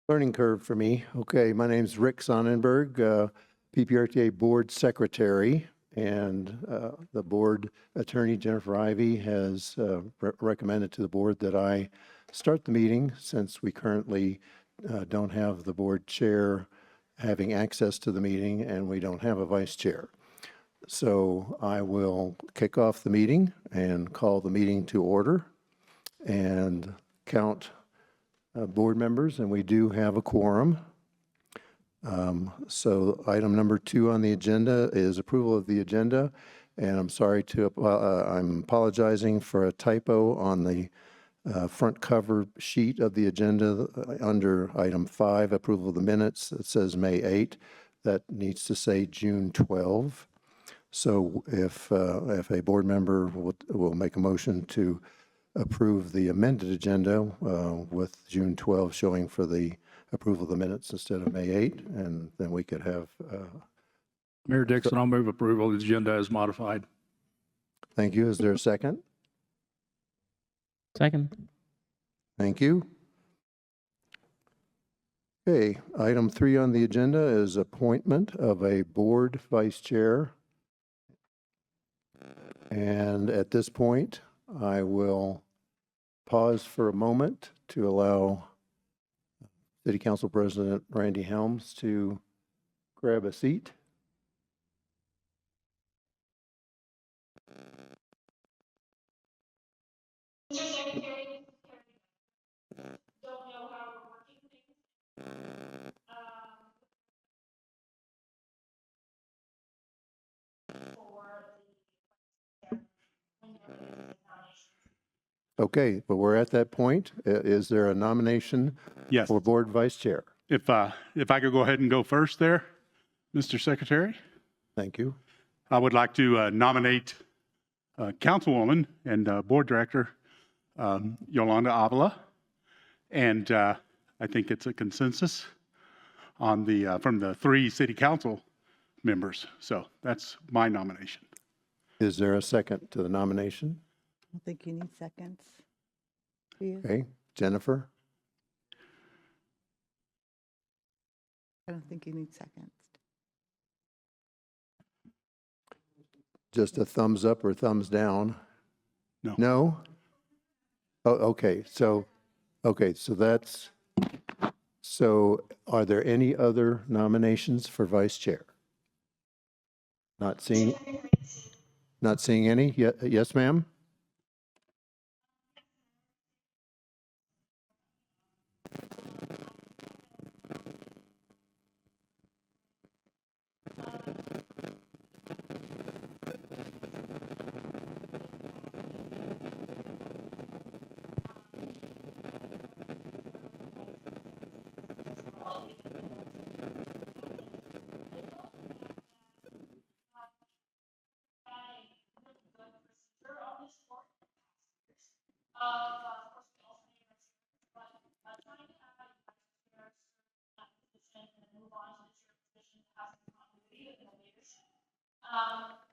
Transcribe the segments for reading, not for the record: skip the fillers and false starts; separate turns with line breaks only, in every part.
Learning curve for me. Okay, my name's Rick Sonnenberg, PPRTA Board Secretary, and the Board Attorney Jennifer Ivey has recommended to the board that I start the meeting since we currently don't have the board chair having access to the meeting and we don't have a vice chair. So I will kick off the meeting and call the meeting to order and count board members, and we do have a quorum. So item number 2 on the agenda is approval of the agenda, and I'm sorry to, I'm apologizing for a typo on the front cover sheet of the agenda under item 5, approval of the minutes. It says May 8. That needs to say June 12. So if a board member will make a motion to approve the amended agenda with June 12 showing for the approval of the minutes instead of May 8, and then we could have.
Mayor Dixon, I'll move approval of the agenda as modified.
Thank you. Is there a second?
Second.
Thank you. Okay, item 3 on the agenda is appointment of a board vice chair. And at this point, I will pause for a moment to allow City Council President Randy Helms to grab a seat.
Mr. Secretary, don't know how we're working things.
Okay, but we're at that point. Is there a nomination
Yes.
for board vice chair?
If I could go ahead and go first there, Mr. Secretary,
Thank you.
I would like to nominate Councilwoman and Board Director Yolanda Avila. And I think it's a consensus on the from the 3 City Council members. So that's my nomination.
Is there a second to the nomination?
I don't think you need seconds. Do you?
Okay, Jennifer?
I don't think you need seconds.
Just a thumbs up or thumbs down?
No.
No? Oh, okay, so that's, so are there any other nominations for vice chair? Not seeing any? Yes, ma'am?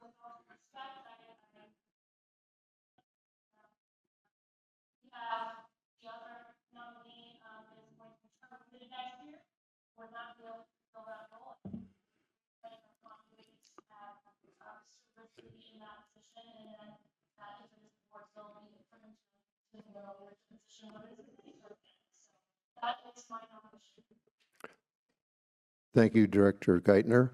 With all due respect, we have the other nominee is going to be terminated next year. We're not be able to fill that role. And our continuity to have service in that position, and then if it is the board, they'll be put into the earlier position. But it's so that is my nomination.
Thank you, Director Geithner.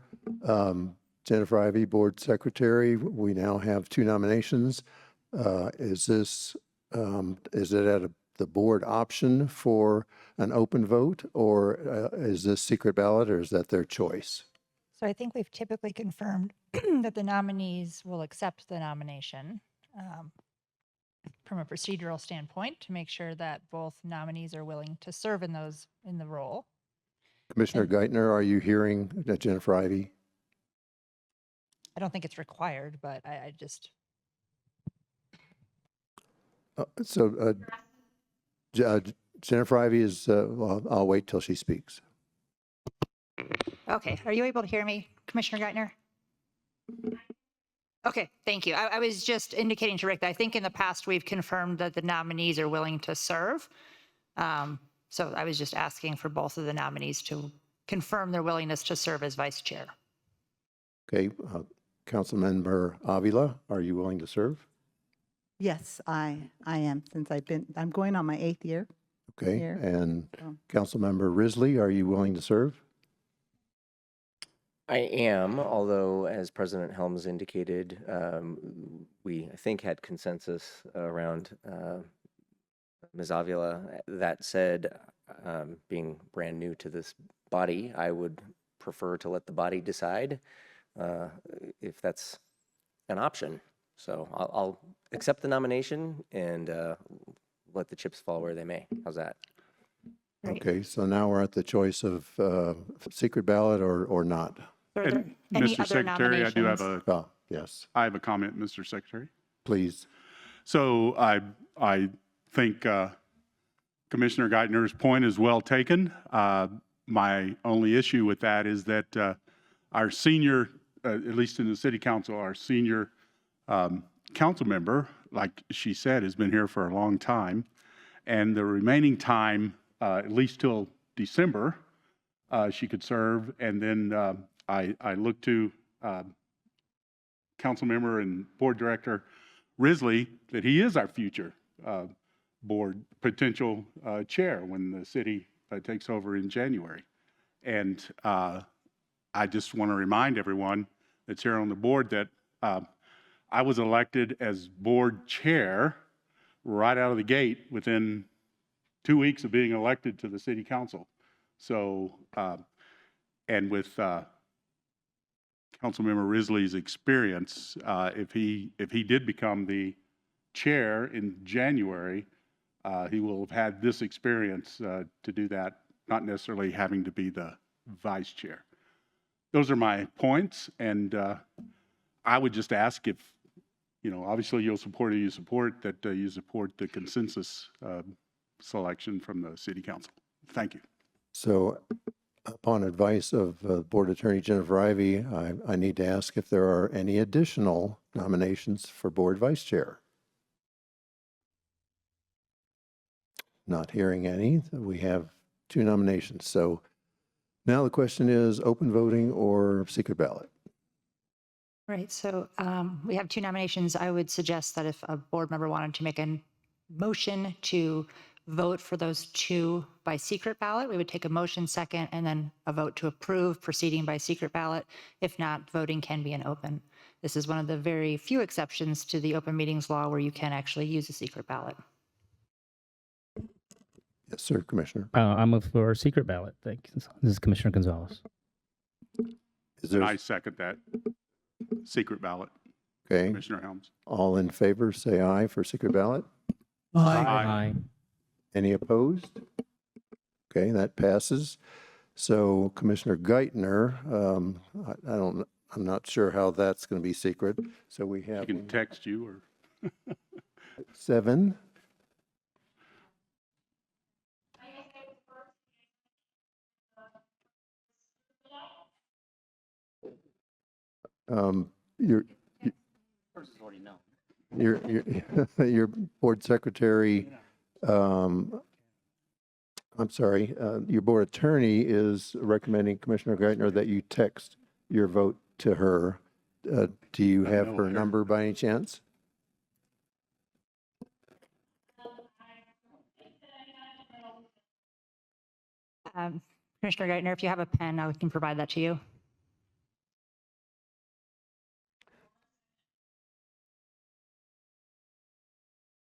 Jennifer Ivey, Board Secretary, we now have 2 nominations. Is it at the board option for an open vote, or is this secret ballot, or is that their choice?
So I think we've typically confirmed that the nominees will accept the nomination from a procedural standpoint to make sure that both nominees are willing to serve in the role.
Commissioner Geithner, are you hearing Jennifer Ivey?
I don't think it's required, but I just.
Jennifer Ivey is, well, I'll wait till she speaks.
Okay. Are you able to hear me, Commissioner Geithner? Okay, thank you. I was just indicating to Rick that I think in the past we've confirmed that the nominees are willing to serve. So I was just asking for both of the nominees to confirm their willingness to serve as vice chair.
Okay, Councilmember Avila, are you willing to serve?
Yes, I am, since I'm going on my 8th year.
Okay,
Here.
and
Oh.
Councilmember Risley, are you willing to serve?
I am, although as President Helms indicated, we, I think, had consensus around Ms. Avila. That said, being brand new to this body, I would prefer to let the body decide if that's an option. So I'll accept the nomination and let the chips fall where they may. How's that?
Great.
Okay, so now we're at the choice of secret ballot or not.
Are there
And
any
Mr.
other
Secretary, I do have
nominations?
Yes,
I have a comment, Mr. Secretary.
please.
So I think Commissioner Geithner's point is well taken. My only issue with that is that our senior, at least in the city council, our senior council member, like she said, has been here for a long time. And the remaining time, at least till December, she could serve. And then I look to council member and board director Risley that he is our future board potential chair when the city takes over in January. And I just want to remind everyone that's here on the board that I was elected as board chair right out of the gate within 2 weeks of being elected to the city council. So, and with Councilmember Risley's experience, if he did become the chair in January, he will have had this experience to do that, not necessarily having to be the vice chair. Those are my points, and I would just ask if, obviously you'll support or you support that you support the consensus selection from the city council. Thank you.
So upon advice of Board Attorney Jennifer Ivey, I need to ask if there are any additional nominations for board vice chair. Not hearing any. We have 2 nominations. So now the question is open voting or secret ballot?
Right, so we have 2 nominations. I would suggest that if a board member wanted to make a motion to vote for those 2 by secret ballot, we would take a motion second and then a vote to approve proceeding by secret ballot. If not, voting can be an open. This is one of the very few exceptions to the open meetings law where you can actually use a secret ballot.
Yes, sir, Commissioner.
I move for a secret ballot. Thank you. This is Commissioner Gonzalez.
Is
And
there,
I second that secret ballot,
okay,
Commissioner Helms.
all in favor, say aye for secret ballot.
Aye.
Any opposed? Okay, that passes. So Commissioner Geithner, I'm not sure how that's going to be secret. So we
I
have
can text you or
7. Your your board secretary, I'm sorry, your board attorney is recommending, Commissioner Geithner, that you text your vote to her. Do you have
know
her
her.
number by any chance?
Commissioner Geithner, if you have a pen, I can provide that to you.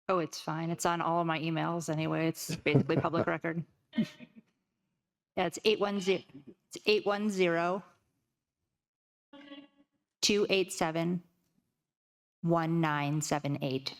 Oh, it's fine. It's on all of my emails anyway. It's basically public record. Yeah, it's 810 287 1978.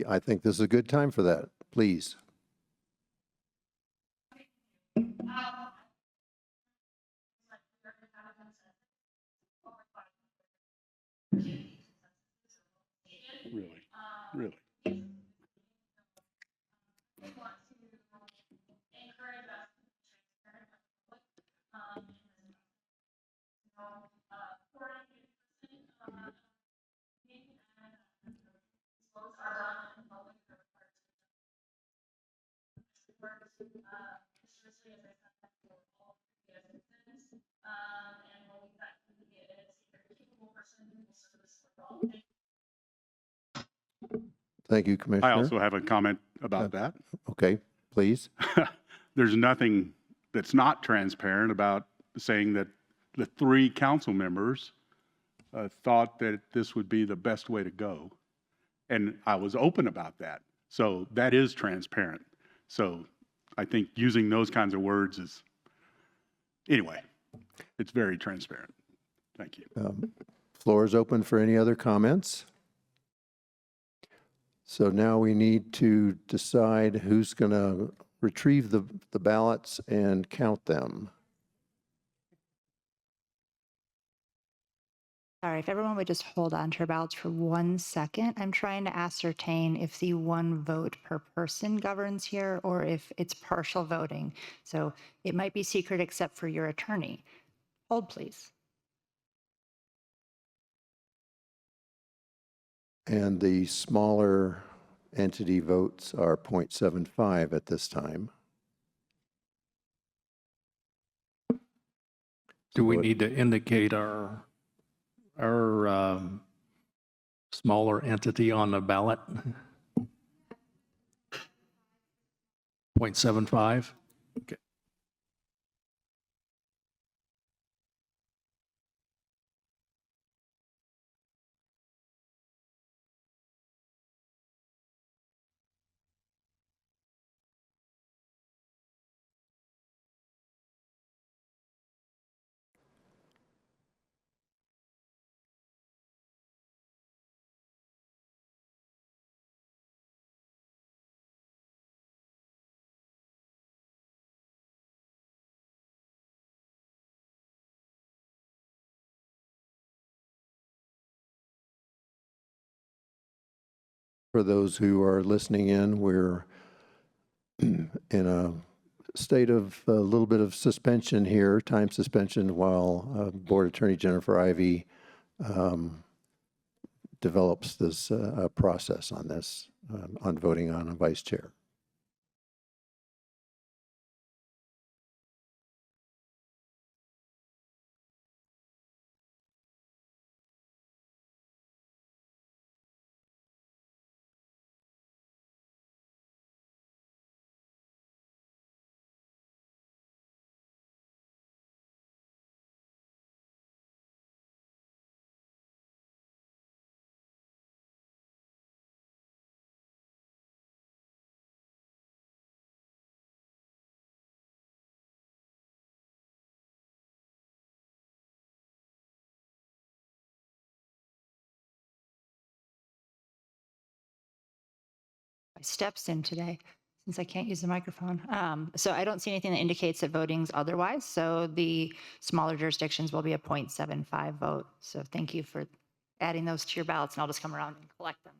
I think this is a good time for that. Please.
really, really.
especially as I said, for all previous citizens. And we'll leave that to the capable person who will service for all.
Thank you,
I
Commissioner.
also have a comment about that.
Okay, please.
There's nothing that's not transparent about saying that the 3 council members thought that this would be the best way to go. And I was open about that. So that is transparent. So I think using those kinds of words is, anyway, it's very transparent. Thank you.
Floor is open for any other comments. So now we need to decide who's going to retrieve the ballots and count them.
Sorry, if everyone would just hold on to your ballots for 1 second. I'm trying to ascertain if the 1 vote per person governs here or if it's partial voting. So it might be secret except for your attorney. Hold, please.
And the smaller entity votes are 0.75 at this time.
Do we
So
need to indicate our smaller entity on the ballot? 0.75? Okay.
for those who are listening in, we're in a state of a little bit of suspension here, time suspension, while Board Attorney Jennifer Ivey develops this process on this, on voting on a vice chair.
Steps in today since I can't use the microphone. So I don't see anything that indicates that voting's otherwise. So the smaller jurisdictions will be a 0.75 vote. So thank you for adding those to your ballots, and I'll just come around and collect them.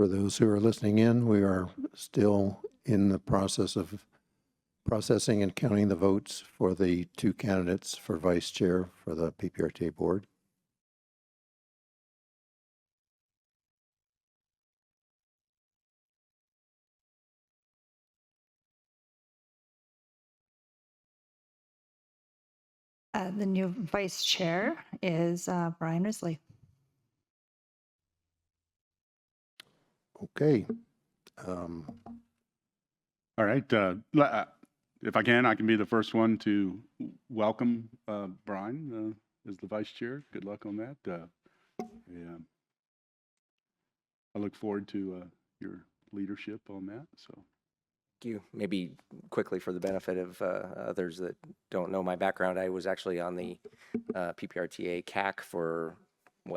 For those who are listening in, we are still in the process of processing and counting the votes for the two candidates for vice chair for the PPRTA board.
The new vice chair is Brian Risley.
Okay.
All right. If I can be the first one to welcome Brian as the vice chair. Good luck on that. Yeah. I look forward to your leadership on that. So.
You. Maybe quickly for the benefit of others that don't know my background, I was actually on the PPRTA CAC for,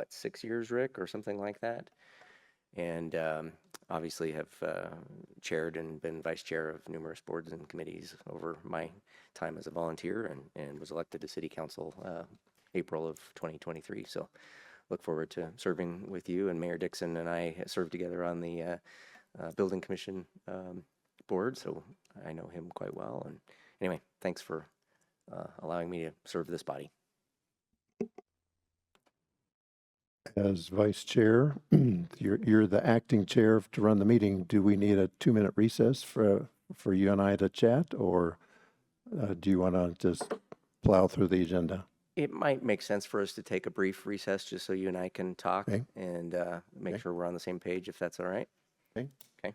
6 years, Rick, or something like that? And obviously have chaired and been vice chair of numerous boards and committees over my time as a volunteer, and was elected to city council April of 2023. So look forward to serving with you. And Mayor Dixon and I served together on the building commission board, so I know him quite well. And anyway, thanks for allowing me to serve this body.
As vice chair, you're the acting chair to run the meeting. Do we need a 2-minute recess for you and I to chat, or do you want to just plow through the agenda?
It might make sense for us to take a brief recess just so you and I can talk
Okay.
and make
Okay.
sure we're on the same page, if that's all right.
Okay.
Okay.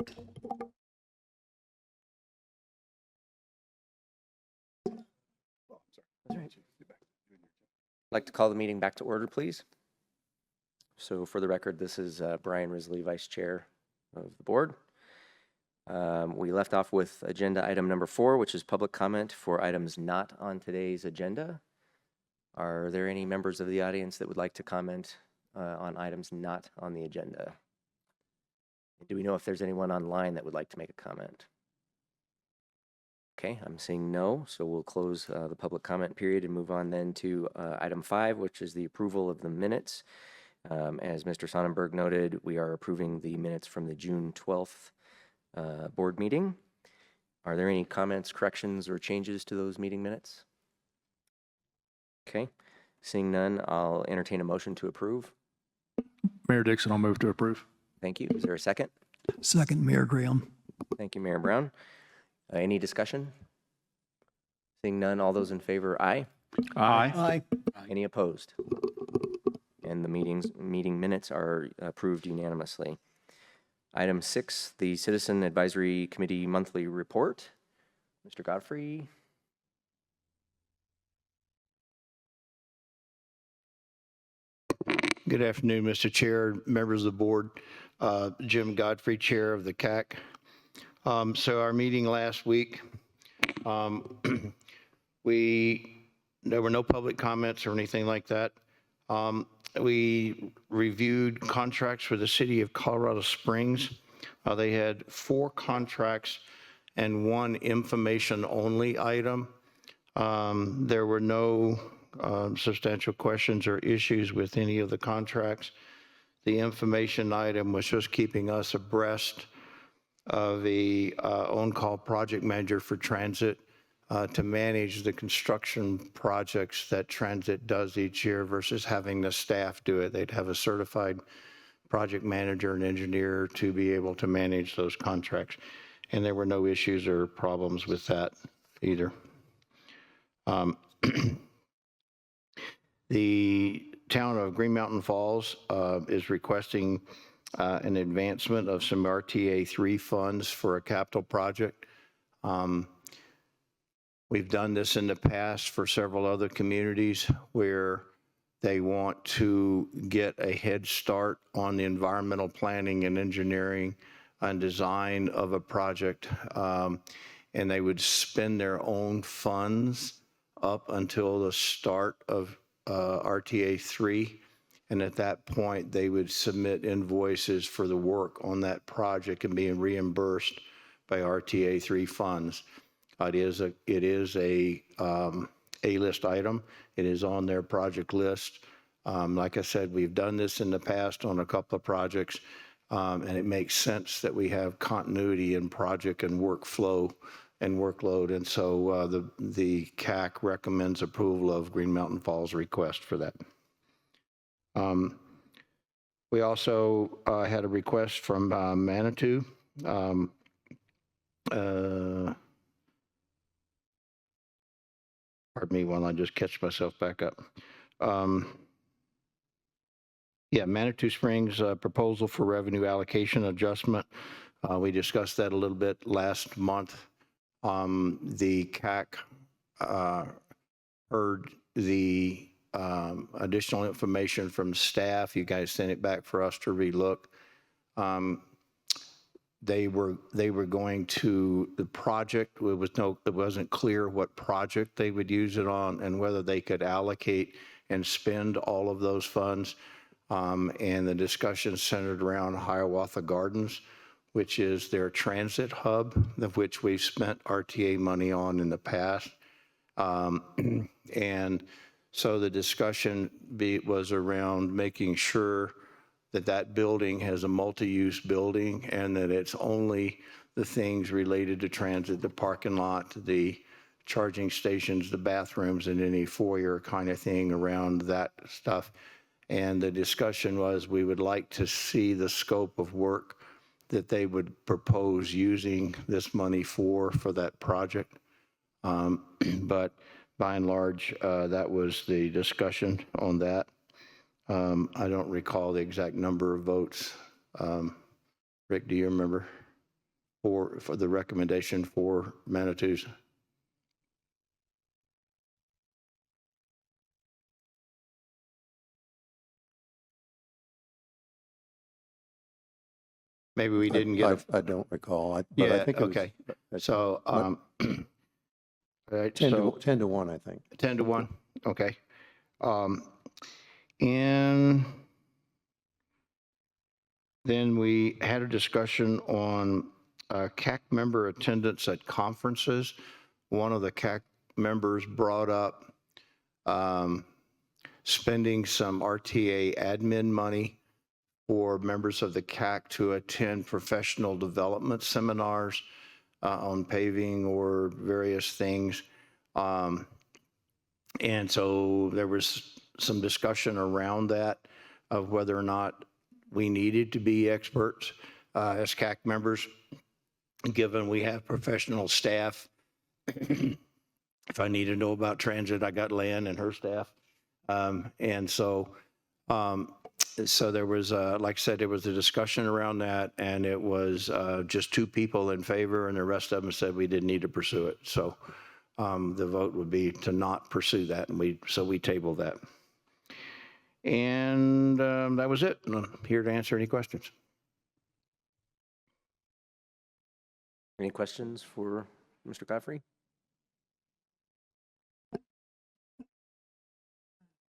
I'd like to call the meeting back to order, please. So for the record, this is Brian Risley, Vice Chair of the board. We left off with agenda item number 4, which is public comment for items not on today's agenda. Are there any members of the audience that would like to comment on items not on the agenda? Do we know if there's anyone online that would like to make a comment? Okay, I'm seeing no, so we'll close the public comment period and move on then to item 5, which is the approval of the minutes. As Mr. Sonnenberg noted, we are approving the minutes from the June 12th board meeting. Are there any comments, corrections, or changes to those meeting minutes? Okay, seeing none, I'll entertain a motion to approve.
Mayor Dixon, I'll move to approve.
Thank you. Is there a second?
Second, Mayor Graham.
Thank you, Mayor Brown. Any discussion? Seeing none, all those in favor, aye.
Aye.
Any opposed? And the meeting minutes are approved unanimously. Item 6, the Citizen Advisory Committee Monthly Report. Mr. Godfrey.
Good afternoon, Mr. Chair, members of the board. Jim Godfrey, Chair of the CAC. So our meeting last week, there were no public comments or anything like that. We reviewed contracts for the city of Colorado Springs. They had 4 contracts and 1 information-only item. There were no substantial questions or issues with any of the contracts. The information item was just keeping us abreast of the on-call project manager for transit to manage the construction projects that transit does each year versus having the staff do it. They'd have a certified project manager and engineer to be able to manage those contracts. And there were no issues or problems with that either. The town of Green Mountain Falls is requesting an advancement of some RTA 3 funds for a capital project. We've done this in the past for several other communities where they want to get a head start on the environmental planning and engineering and design of a project. And they would spend their own funds up until the start of RTA 3. And at that point, they would submit invoices for the work on that project and being reimbursed by RTA 3 funds. It is a A-list item. It is on their project list. Like I said, we've done this in the past on a couple of projects, and it makes sense that we have continuity in project and workflow and workload. And so the CAC recommends approval of Green Mountain Falls' request for that. We also had a request from Manitou. Pardon me while I just catch myself back up. Manitou Springs proposal for revenue allocation adjustment. We discussed that a little bit last month. The CAC heard the additional information from staff. You guys sent it back for us to relook. They were going to the project. It wasn't clear what project they would use it on and whether they could allocate and spend all of those funds. And the discussion centered around Hiawatha Gardens, which is their transit hub, of which we've spent RTA money on in the past. And so the discussion was around making sure that that building has a multi-use building and that it's only the things related to transit, the parking lot, the charging stations, the bathrooms, and any foyer kind of thing around that stuff. And the discussion was we would like to see the scope of work that they would propose using this money for that project. But by and large, that was the discussion on that. I don't recall the exact number of votes. Rick, do you remember?
for the recommendation for Manitou's. Maybe we didn't get a,
I don't recall, but I
yeah,
think it was
okay. So, all right,
10
so
to 10 to 1, I think.
10 to 1, okay. And then we had a discussion on CAC member attendance at conferences. One of the CAC members brought up spending some RTA admin money for members of the CAC to attend professional development seminars on paving or various things. And so there was some discussion around that of whether or not we needed to be experts as CAC members, given we have professional staff. If I need to know about transit, I got Lynn and her staff. And so there was, like I said, there was a discussion around that, and it was just 2 people in favor, and the rest of them said we didn't need to pursue it. So the vote would be to not pursue that, and we tabled that. And that was it. And I'm here to answer any questions.
Any questions for Mr. Godfrey?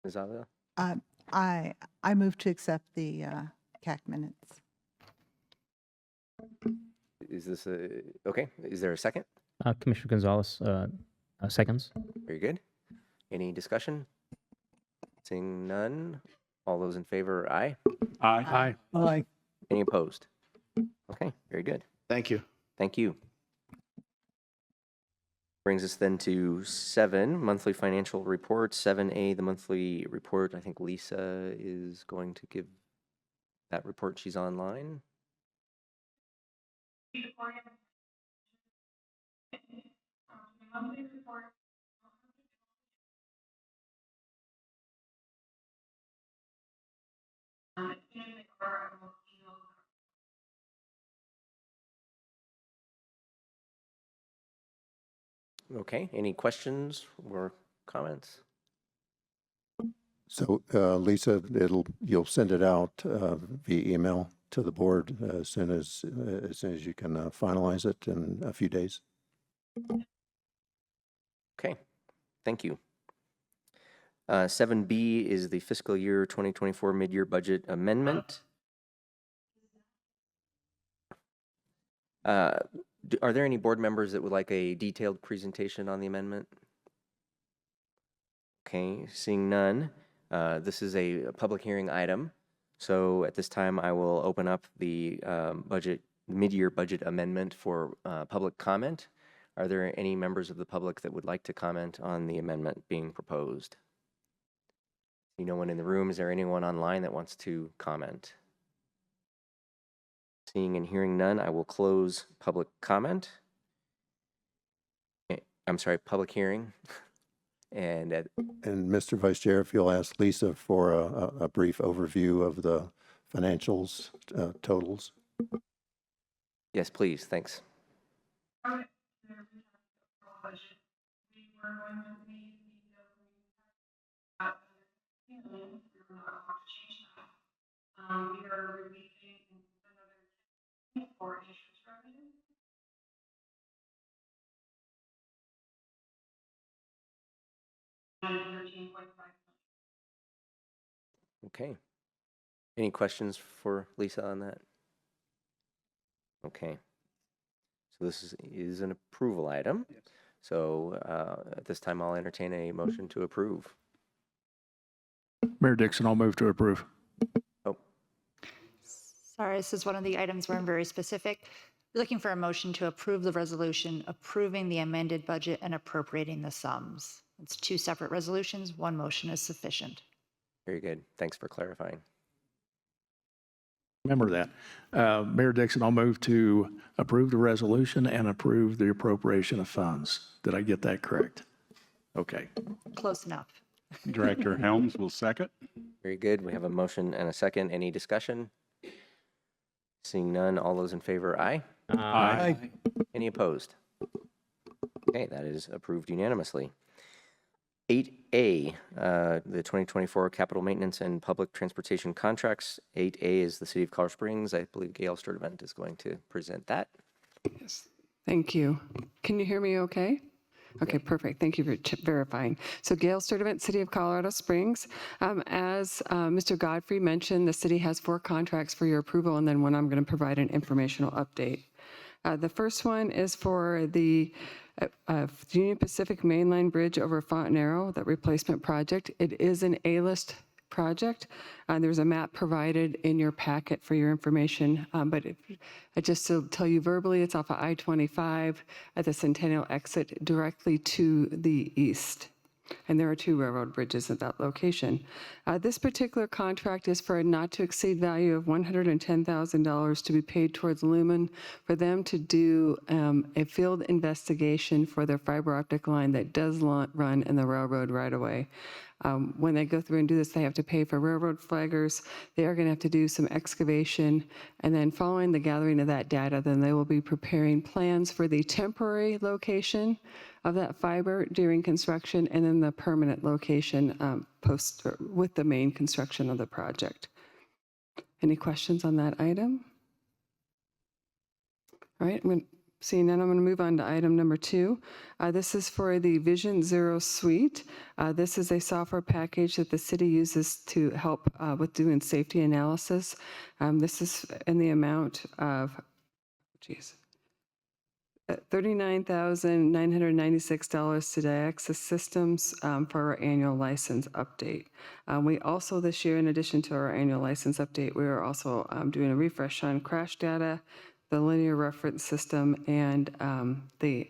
Ms. Avila?
I move to accept the CAC minutes.
Is this okay? Is there a second?
Commissioner Gonzalez, seconds.
Very good. Any discussion? Seeing none. All those in favor, aye.
Aye.
Aye.
Any opposed? Okay, very good.
Thank you.
Thank you. Brings us then to 7, monthly financial reports. 7A, the monthly report. I think Lisa is going to give that report. She's online.
Monthly report.
Okay, any questions or comments?
So Lisa, you'll send it out via email to the board as soon as you can finalize it in a few days.
Okay, thank you. 7B is the fiscal year 2024 mid-year budget amendment. Are there any board members that would like a detailed presentation on the amendment? Okay, seeing none. This is a public hearing item. So at this time, I will open up the mid-year budget amendment for public comment. Are there any members of the public that would like to comment on the amendment being proposed? See no one in the room. Is there anyone online that wants to comment? Seeing and hearing none, I will close public comment. I'm sorry, public hearing. And
Mr. Vice Chair, if you'll ask Lisa for a brief overview of the financials totals.
yes, please, thanks.
We were going to be we were not allowed to change that. We are releasing another for insurance revenue. And 13.5.
Okay. Any questions for Lisa on that? Okay. So this is an approval item. Yes. So at this time, I'll entertain a motion to approve.
Mayor Dixon, I'll move to approve.
Oh,
Sorry, this is one of the items where I'm very specific. We're looking for a motion to approve the resolution, approving the amended budget and appropriating the sums. It's 2 separate resolutions. 1 motion is sufficient.
very good. Thanks for clarifying.
Remember that. Mayor Dixon, I'll move to approve the resolution and approve the appropriation of funds. Did I get that correct? Okay.
Close enough.
Director Helms will second.
Very good. We have a motion and a second. Any discussion? Seeing none, all those in favor, aye.
Aye.
Any opposed? Okay, that is approved unanimously. 8A, the 2024 capital maintenance and public transportation contracts. 8A is the City of Colorado Springs. I believe Gail Sturdivant is going to present that.
Yes. Thank you. Can you hear me okay? Okay, perfect. Thank you for verifying. So Gail Sturdivant, City of Colorado Springs. As Mr. Godfrey mentioned, the city has 4 contracts for your approval, and then one I'm going to provide an informational update. The first one is for the Union Pacific Mainline Bridge over Fontenarrow, that replacement project. It is an A-list project. There's a map provided in your packet for your information, but just to tell you verbally, it's off of I-25 at the Centennial exit directly to the east. And there are 2 railroad bridges at that location. This particular contract is for a not-to-exceed value of $110,000 to be paid towards Lumen for them to do a field investigation for their fiber optic line that does run in the railroad right-of-way. When they go through and do this, they have to pay for railroad flaggers. They are going to have to do some excavation. And then following the gathering of that data, then they will be preparing plans for the temporary location of that fiber during construction, and then the permanent location with the main construction of the project. Any questions on that item? All right, seeing none, I'm going to move on to item number 2. This is for the Vision Zero Suite. This is a software package that the city uses to help with doing safety analysis. This is in the amount of, $39,996 to Diaxis Systems for our annual license update. We also this year, in addition to our annual license update, we are also doing a refresh on crash data, the linear reference system, and the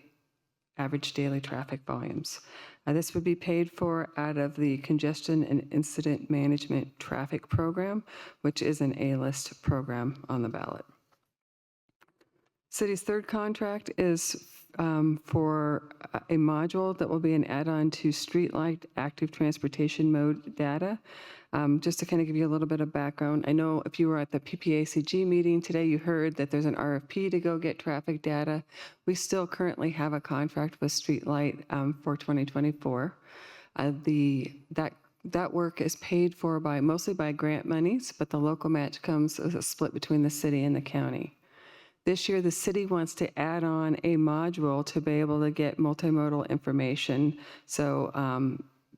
average daily traffic volumes. This would be paid for out of the Congestion and Incident Management Traffic Program, which is an A-list program on the ballot. City's third contract is for a module that will be an add-on to Streetlight Active Transportation Mode data. Just to kind of give you a little bit of background, I know if you were at the PPACG meeting today, you heard that there's an RFP to go get traffic data. We still currently have a contract with Streetlight for 2024. That work is paid for mostly by grant monies, but the local match comes as a split between the city and the county. This year, the city wants to add on a module to be able to get multimodal information. So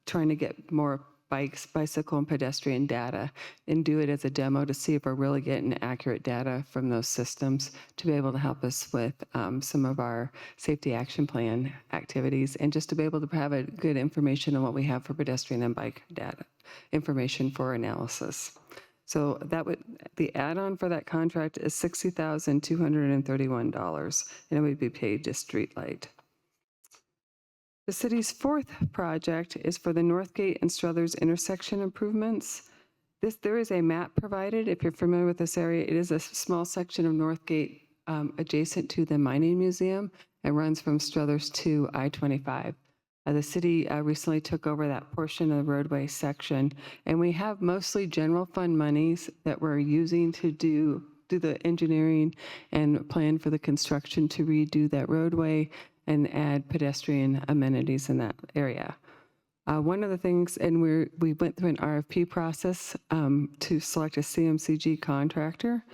trying to get more bicycle and pedestrian data and do it as a demo to see if we're really getting accurate data from those systems to be able to help us with some of our safety action plan activities, and just to be able to have a good information on what we have for pedestrian and bike data information for analysis. So the add-on for that contract is $60,231, and it would be paid to Streetlight. The city's fourth project is for the Northgate and Struthers intersection improvements. There is a map provided. If you're familiar with this area, it is a small section of Northgate adjacent to the Mining Museum. It runs from Struthers to I-25. The city recently took over that portion of the roadway section, and we have mostly general fund monies that we're using to do the engineering and plan for the construction to redo that roadway and add pedestrian amenities in that area. One of the things, and we went through an RFP process to select a CMCG contractor.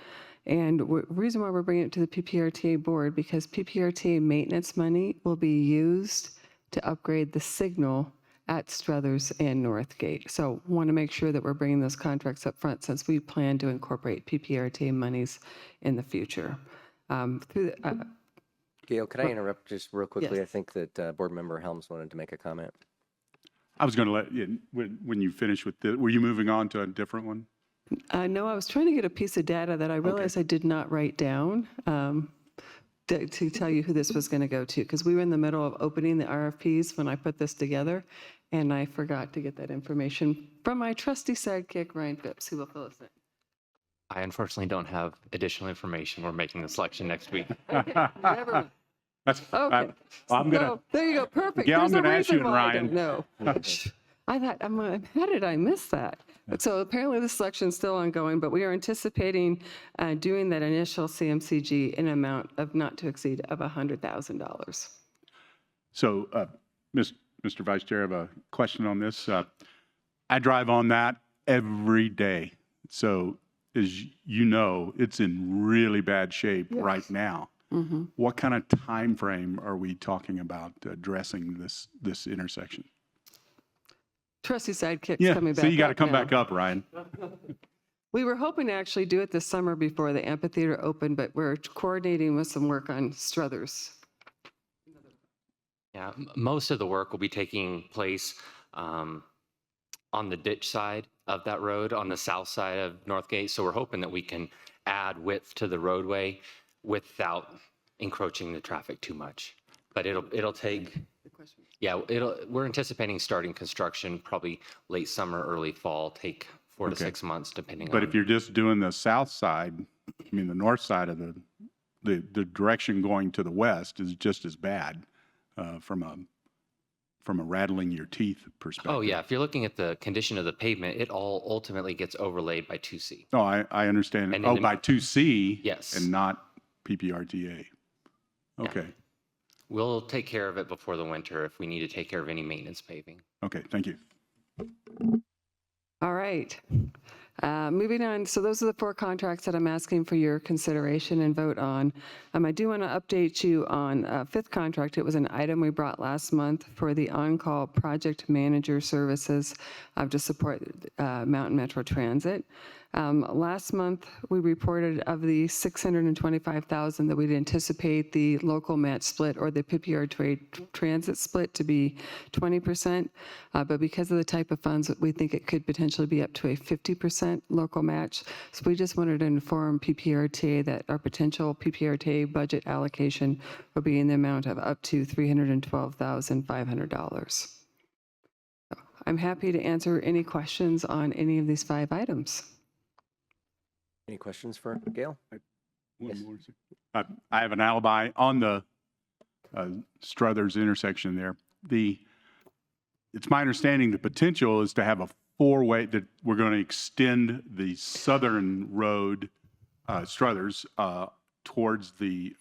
And the reason why we're bringing it to the PPRTA board, because PPRTA maintenance money will be used to upgrade the signal at Struthers and Northgate. So want to make sure that we're bringing those contracts up front, since we plan to incorporate PPRTA monies in the future.
Gail, could I interrupt just real quickly?
Yes.
I think that Board Member Helms wanted to make a comment.
I was going to let you, when you finish with were you moving on to a different one?
No, I was trying to get a piece of data that I realized I did not write down. To tell you who this was going to go to, because we were in the middle of opening the RFPs when I put this together, and I forgot to get that information from my trusty sidekick, Ryan Phipps, who will fill us in.
I unfortunately don't have additional information. We're making the selection next week.
Never.
That's,
Okay.
I'm going to.
So, there you go. Perfect.
Yeah, I'm
There's a
going to ask you
reason
and
why I
Ryan.
don't know. I thought, how did I miss that? So apparently the selection's still ongoing, but we are anticipating doing that initial CMCG in an amount of not to exceed of $100,000.
So, Mr. Vice Chair, I have a question on this. I drive on that every day. So, as you know, it's in really bad shape right now. What kind of time frame are we talking about addressing this intersection?
Trustee Sidekick's coming back
so you got to
up
come
now.
back up, Ryan.
We were hoping to actually do it this summer before the amphitheater opened, but we're coordinating with some work on Struthers.
Yeah, most of the work will be taking place on the ditch side of that road, on the south side of Northgate. So we're hoping that we can add width to the roadway without encroaching the traffic too much. But it'll take, we're anticipating starting construction probably late summer, early fall, take 4 to 6 months depending on.
But if you're just doing the south side, I mean, the north side of the direction going to the west is just as bad from a rattling your teeth perspective.
Oh, yeah. If you're looking at the condition of the pavement, it all ultimately gets overlaid by 2C.
Oh, I understand.
And
Oh,
then
by 2C?
Yes.
And not PPRTA. Okay.
We'll take care of it before the winter if we need to take care of any maintenance paving.
Okay, thank you.
All right. Moving on, so those are the 4 contracts that I'm asking for your consideration and vote on. I do want to update you on a 5th contract. It was an item we brought last month for the on-call project manager services to support Mountain Metro Transit. Last month, we reported of the $625,000 that we'd anticipate the local match split or the PPR transit split to be 20%. But because of the type of funds, we think it could potentially be up to a 50% local match. So we just wanted to inform PPRTA that our potential PPRTA budget allocation will be in the amount of up to $312,500. I'm happy to answer any questions on any of these 5 items.
Any questions for Gail?
One more. I have an alibi on the Struthers intersection there. It's my understanding the potential is to have a 4-way, that we're going to extend the southern road, Struthers, towards the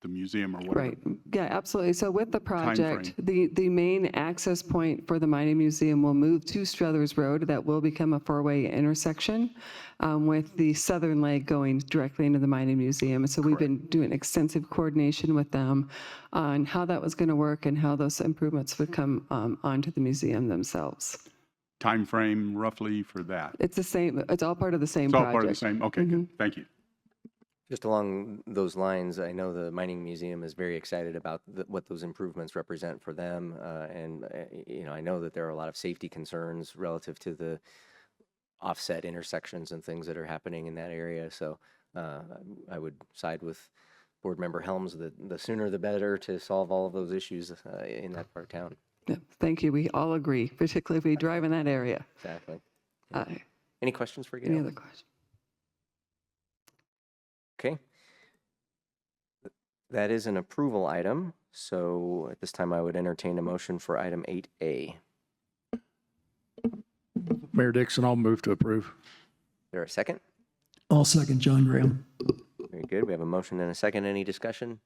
museum or whatever.
Right. Yeah, absolutely. So with the project, the main access point for the mining museum will move to Struthers Road. That will become a 4-way intersection with the southern leg going directly into the mining museum. And so we've been doing extensive coordination with them on how that was going to work and how those improvements would come onto the museum themselves.
Time frame roughly for that?
It's the same. It's all part of the same
It's all
project.
part of the same? Okay, good. Thank you.
Just along those lines, I know the mining museum is very excited about what those improvements represent for them. I know that there are a lot of safety concerns relative to the offset intersections and things that are happening in that area. So I would side with Board Member Helms, the sooner the better to solve all of those issues in that part of town.
Yeah, thank you. We all agree, particularly if we drive in that area.
Exactly. Any questions for Gail?
Any other questions?
Okay. That is an approval item. So at this time, I would entertain a motion for item 8A.
Mayor Dixon, I'll move to approve.
Is there a second?
I'll second John Graham.
Very good. We have a motion and a second. Any discussion?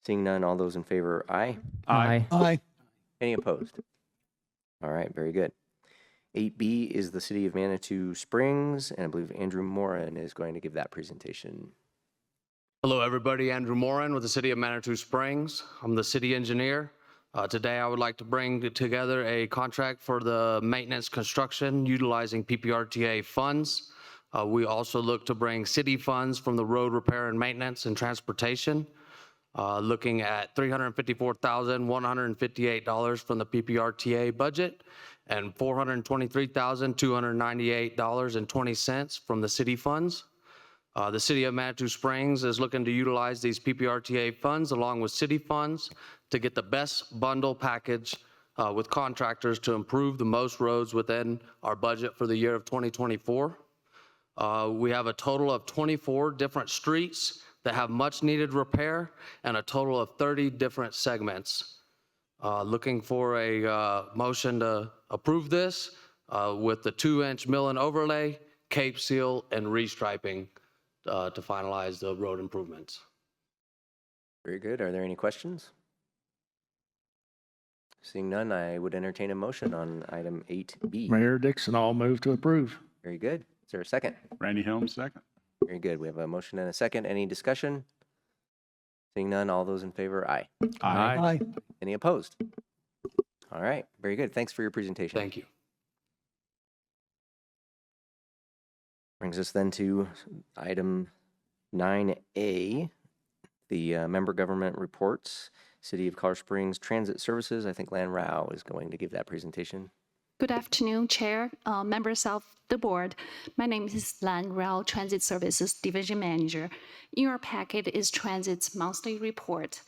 Seeing none, all those in favor, aye.
Aye.
Aye.
Any opposed? All right, very good. 8B is the City of Manitou Springs, and I believe Andrew Moran is going to give that presentation.
Hello, everybody. Andrew Moran with the City of Manitou Springs. I'm the city engineer. Today, I would like to bring together a contract for the maintenance construction utilizing PPRTA funds. We also look to bring city funds from the road repair and maintenance and transportation, looking at $354,158 from the PPRTA budget and $423,298.20 from the city funds. The City of Manitou Springs is looking to utilize these PPRTA funds along with city funds to get the best bundle package with contractors to improve the most roads within our budget for the year of 2024. We have a total of 24 different streets that have much needed repair and a total of 30 different segments. Looking for a motion to approve this. with the 2-inch mill and overlay, cape seal, and restriping to finalize the road improvements.
Very good. Are there any questions? Seeing none, I would entertain a motion on item 8B.
Mayor Dixon, I'll move to approve.
Very good. Is there a second?
Randy Helms, second.
Very good. We have a motion and a second. Any discussion? Seeing none, all those in favor, aye.
Aye.
Any opposed? All right. Very good. Thanks for your presentation.
Thank you.
Brings us then to item 9A, the member government reports. City of Colorado Springs Transit Services. I think Lan Rao is going to give that presentation.
Good afternoon, Chair, members of the board. My name is Lan Rao, Transit Services Division Manager. In your packet is Transit's monthly report,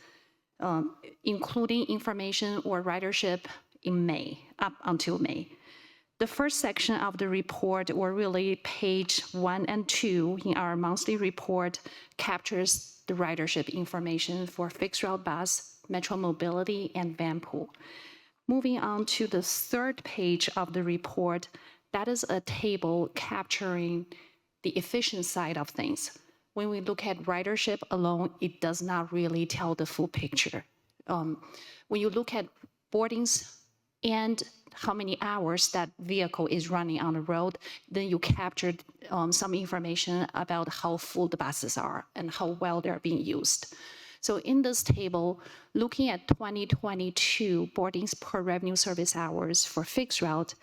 including information or ridership in May, up until May. The first section of the report, or really page 1 and 2 in our monthly report, captures the ridership information for fixed route bus, Metro Mobility, and van pool. Moving on to the third page of the report, that is a table capturing the efficient side of things. When we look at ridership alone, it does not really tell the full picture. When you look at boardings and how many hours that vehicle is running on the road, then you captured some information about how full the buses are and how well they're being used. So in this table, looking at 2022 boardings per revenue service hours for fixed route,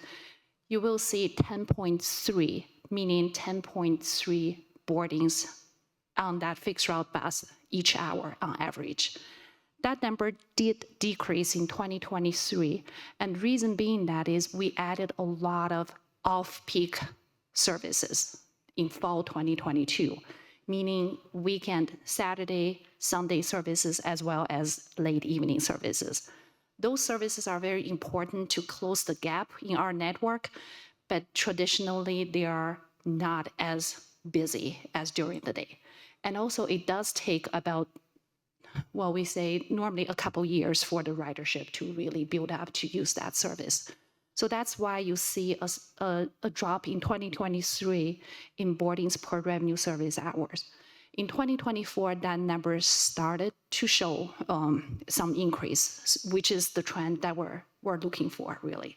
you will see 10.3, meaning 10.3 boardings on that fixed route bus each hour on average. That number did decrease in 2023, and reason being that is we added a lot of off-peak services in fall 2022, meaning weekend, Saturday, Sunday services, as well as late evening services. Those services are very important to close the gap in our network, but traditionally they are not as busy as during the day. And also it does take about, well, we say normally a couple years for the ridership to really build up to use that service. So that's why you see a drop in 2023 in boardings per revenue service hours. In 2024, that number started to show some increase, which is the trend that we're looking for, really.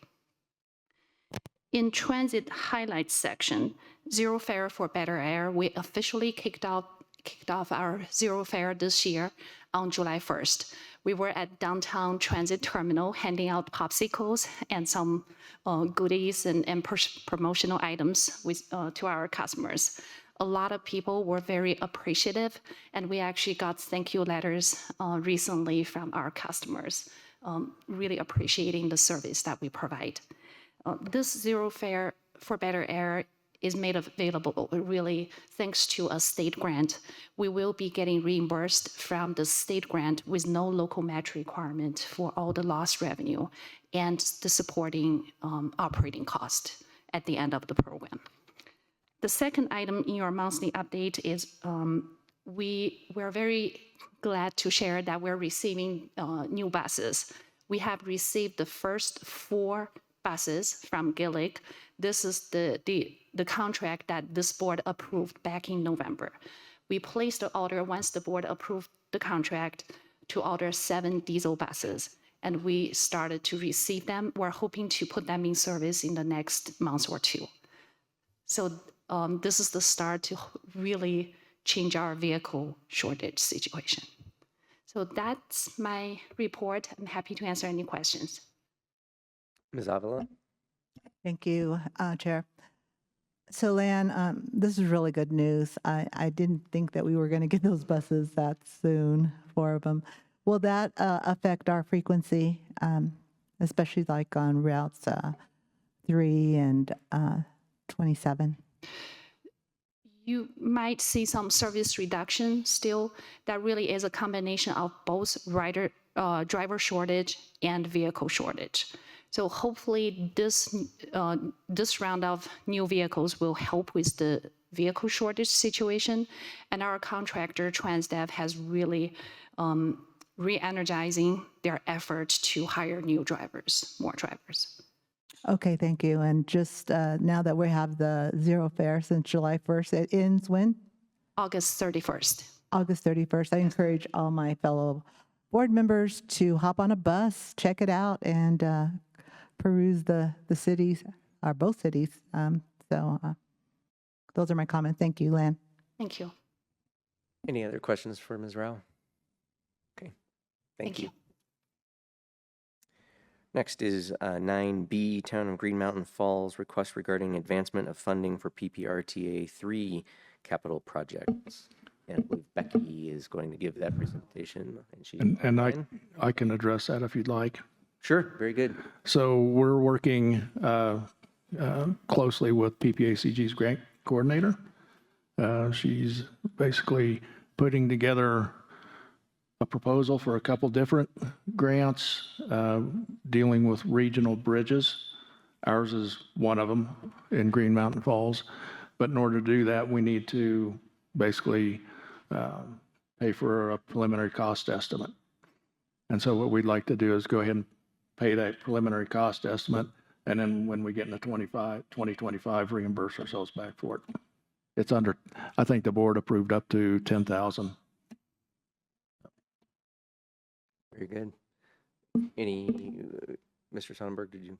In transit highlights section, Zero Fare for Better Air, we officially kicked off our Zero Fare this year on July 1st. We were at downtown transit terminal handing out popsicles and some goodies and promotional items to our customers. A lot of people were very appreciative, and we actually got thank you letters recently from our customers, really appreciating the service that we provide. This Zero Fare for Better Air is made available really thanks to a state grant. We will be getting reimbursed from the state grant with no local match requirement for all the lost revenue and the supporting operating cost at the end of the program. The second item in your monthly update is we're very glad to share that we're receiving new buses. We have received the first 4 buses from Gillig. This is the contract that this board approved back in November. We placed the order once the board approved the contract to order 7 diesel buses, and we started to receive them. We're hoping to put them in service in the next month or 2. So this is the start to really change our vehicle shortage situation. So that's my report. I'm happy to answer any questions.
Ms. Avila?
Thank you, Chair. So Lan, this is really good news. I didn't think that we were going to get those buses that soon, 4 of them. Will that affect our frequency, especially like on routes 3 and 27?
You might see some service reduction still. That really is a combination of both driver shortage and vehicle shortage. So hopefully this round of new vehicles will help with the vehicle shortage situation. And our contractor, Transdev, has really re-energizing their efforts to hire new drivers, more drivers.
Okay, thank you. And just now that we have the zero fare since July 1st, it ends when?
August 31st.
August 31st. I encourage all my fellow board members to hop on a bus, check it out, and peruse the cities, or both cities. Those are my comments. Thank you, Lan.
Thank you.
Any other questions for Ms. Rao? Okay, thank you. Next is 9B, Town of Green Mountain Falls, request regarding advancement of funding for PPRTA 3 capital projects. And I believe Becky is going to give that presentation. And she's
And
online.
I can address that if you'd like.
Sure, very good.
So we're working closely with PPACG's grant coordinator. She's basically putting together a proposal for a couple different grants dealing with regional bridges. Ours is one of them in Green Mountain Falls. But in order to do that, we need to basically pay for a preliminary cost estimate. And so what we'd like to do is go ahead and pay that preliminary cost estimate, and then when we get into 2025, reimburse ourselves back for it. It's under, I think the board approved up to 10,000.
Very good. Any, Mr. Sonnenberg, did you?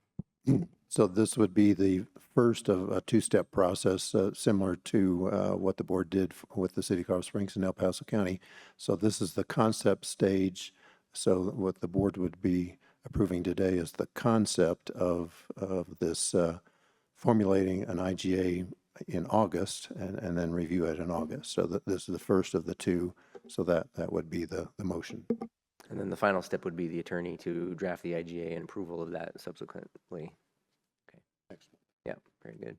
So this would be the first of a two-step process, similar to what the board did with the city of Colorado Springs and El Paso County. So this is the concept stage. So what the board would be approving today is the concept of this formulating an IGA in August and then review it in August. So this is the first of the two. So that would be the motion.
And then the final step would be the attorney to draft the IGA and approval of that subsequently. Okay. Excellent. Yeah, very good.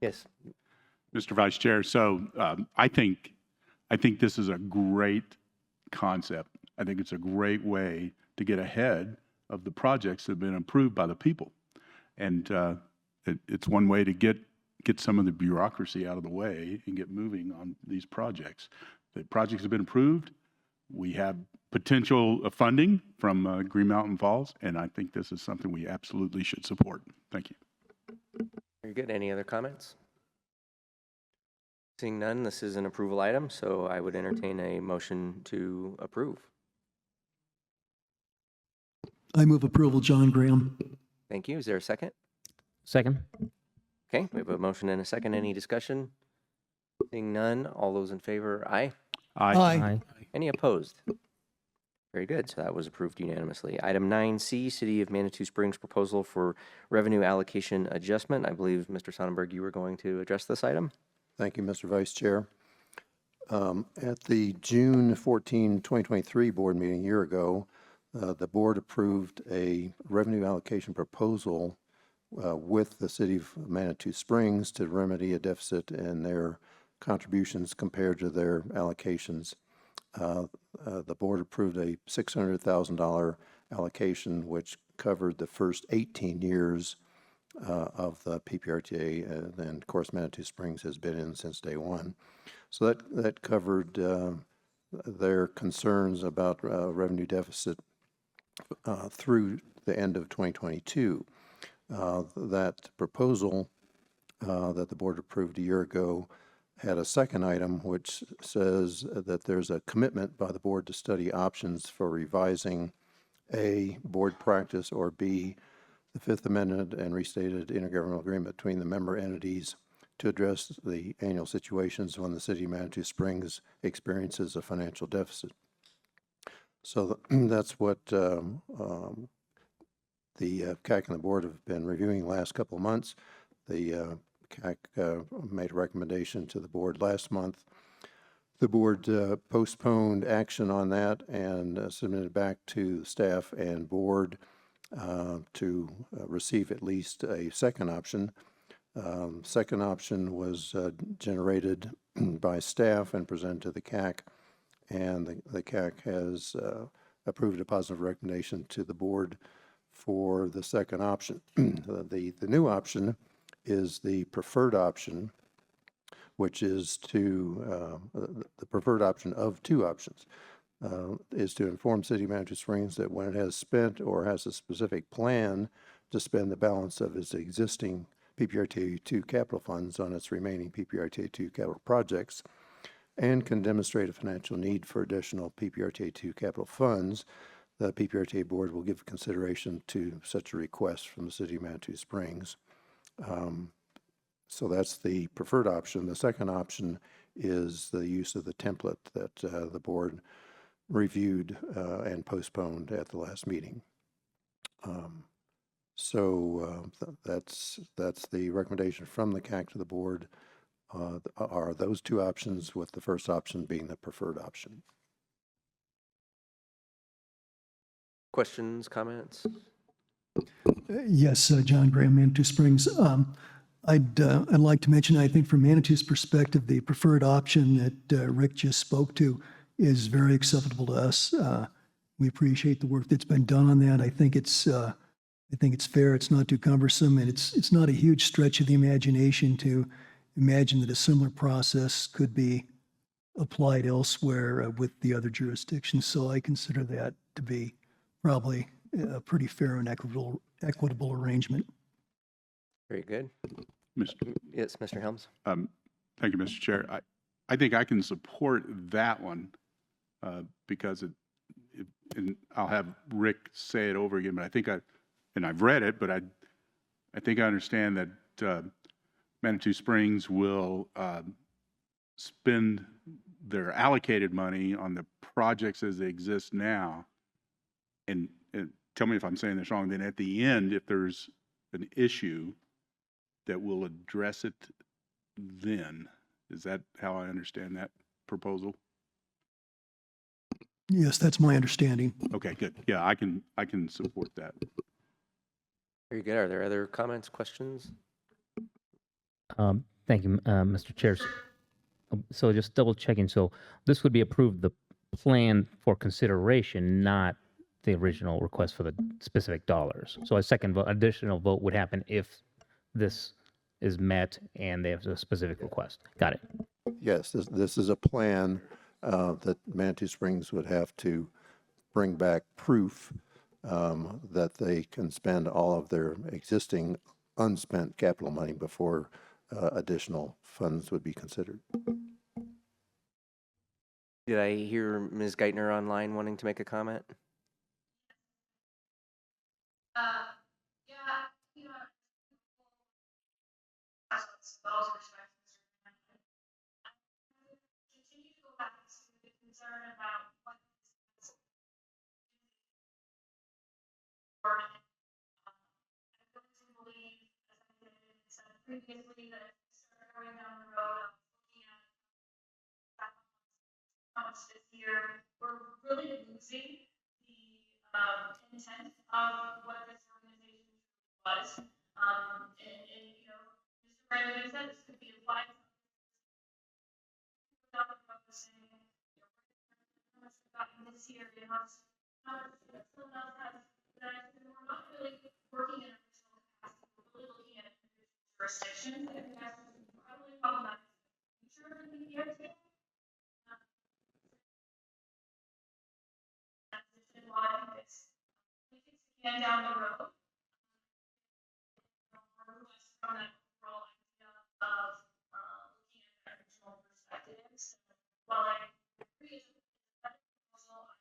Yes.
Mr. Vice Chair, so I think this is a great concept. I think it's a great way to get ahead of the projects that have been approved by the people. And it's one way to get some of the bureaucracy out of the way and get moving on these projects. The projects have been approved. We have potential funding from Green Mountain Falls, and I think this is something we absolutely should support. Thank you.
Very good. Any other comments? Seeing none, this is an approval item, so I would entertain a motion to approve.
I move approval, John Graham.
Thank you. Is there a second?
Second.
Okay, we have a motion and a second. Any discussion? Seeing none, all those in favor, aye.
Aye.
Any opposed? Very good. So that was approved unanimously. Item 9C, City of Manitou Springs proposal for revenue allocation adjustment. I believe, Mr. Sonnenberg, you were going to address this item.
Thank you, Mr. Vice Chair. At the June 14, 2023 board meeting a year ago, the board approved a revenue allocation proposal with the City of Manitou Springs to remedy a deficit in their contributions compared to their allocations. The board approved a $600,000 allocation, which covered the first 18 years of the PPRTA, and of course Manitou Springs has been in since day one. So that covered their concerns about revenue deficit through the end of 2022. That proposal that the board approved a year ago had a second item which says that there's a commitment by the board to study options for revising A, board practice, or B, the Fifth Amendment and restated intergovernmental agreement between the member entities to address the annual situations when the city of Manitou Springs experiences a financial deficit. So that's what the CAC and the board have been reviewing the last couple of months. The CAC made a recommendation to the board last month. The board postponed action on that and submitted back to staff and board to receive at least a second option. Second option was generated by staff and presented to the CAC, and the CAC has approved a positive recommendation to the board for the second option. The new option is the preferred option, which is to, the preferred option of two options, is to inform City of Manitou Springs that when it has spent or has a specific plan to spend the balance of its existing PPRTA 2 capital funds on its remaining PPRTA 2 capital projects, and can demonstrate a financial need for additional PPRTA 2 capital funds, the PPRTA board will give consideration to such a request from the city of Manitou Springs. So that's the preferred option. The second option is the use of the template that the board reviewed and postponed at the last meeting. That's the recommendation from the CAC to the board. Are those two options, with the first option being the preferred option.
Questions, comments?
Yes, John Graham, Manitou Springs. I'd like to mention, I think from Manitou's perspective, the preferred option that Rick just spoke to is very acceptable to us. We appreciate the work that's been done on that. I think it's fair. It's not too cumbersome, and it's not a huge stretch of the imagination to imagine that a similar process could be applied elsewhere with the other jurisdictions. So I consider that to be probably a pretty fair and equitable arrangement.
Very good.
Yes,
Mr. Helms.
Thank you, Mr. Chair. I think I can support that one because and I'll have Rick say it over again, but I think and I've read it, but I think I understand that Manitou Springs will spend their allocated money on the projects as they exist now. And tell me if I'm saying this wrong, then at the end, if there's an issue, that will address it then. Is that how I understand that proposal?
Yes, that's my understanding.
Okay, good. Yeah, I can support that.
Very good. Are there other comments, questions?
Thank you, Mr. Chair. So just double checking. So this would be approved the plan for consideration, not the original request for the specific dollars. So a second vote, additional vote would happen if this is met and they have a specific request. Got it.
Yes, this is a plan that Manitou Springs would have to bring back proof that they can spend all of their existing unspent capital money before additional funds would be considered.
Did I hear Ms. Geithner online wanting to make a comment?
Continue to go back to the concern about what is I really believe, as I said previously, that if we start going down the road of looking at how much this year, we're really losing the intent of what this organization was. And you know, Mr. Brandon said this could be applied this year, and how someone else has, that we're not really working in a regional capacity, we're really looking at jurisdictions. I think that's probably problematic in the future of the PPRTA. While I think it's can down the road, from that overall idea of looking at that regional perspectives. While I agree with that proposal,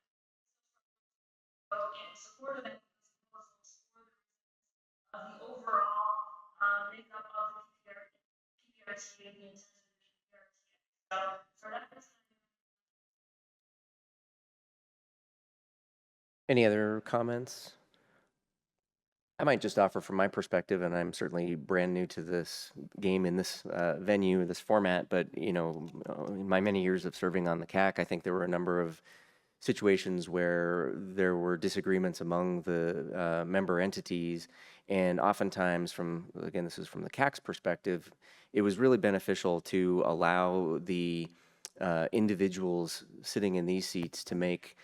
and support of proposals of the overall makeup of the PPRTA, the intent of the PPRTA. So for that reason,
Any other comments? I might just offer from my perspective, and I'm certainly brand new to this game in this venue, this format, but you know, in my many years of serving on the CAC, I think there were a number of situations where there were disagreements among the member entities, and oftentimes again, this is from the CAC's perspective, it was really beneficial to allow the individuals sitting in these seats to make